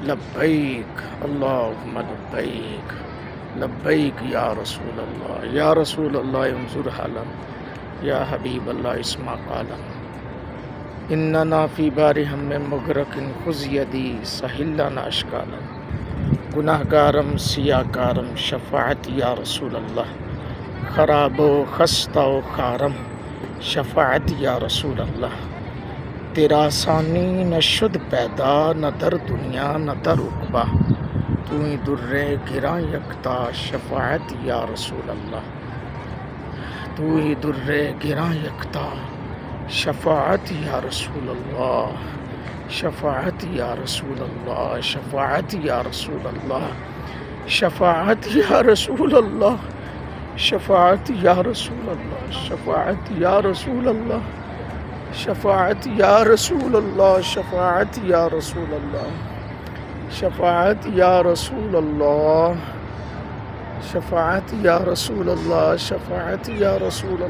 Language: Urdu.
لبیک اللہم لبیک لبیک یا رسول اللہ انظر حالم یا حبیب اللہ اسمع قالم اننا فی بار ہم مغرق خذ یدی سہل لنا اشکالا گناہ گارم سیاہ کارم شفاعت یا رسول اللہ خراب و خستہ و خارم شفاعت یا رسول اللہ تیرا ثانی نہ شد پیدا نہ در دنیا نہ در عقبہ تو ہی در گراں یکتا شفاعت یا رسول اللہ تو ہی در گراں یکتا شفاعت یا رسول اللہ شفاعت یا رسول اللہ شفاعت یا رسول اللہ شفاعت یا رسول اللہ شفاعت یا رسول اللہ شفاعت یا رسول اللہ شفاعت یا رسول اللہ شفاعت یا رسول اللہ شفاعت یا رسول اللہ شفاعت یا رسول اللہ شفاعت یا رسول اللہ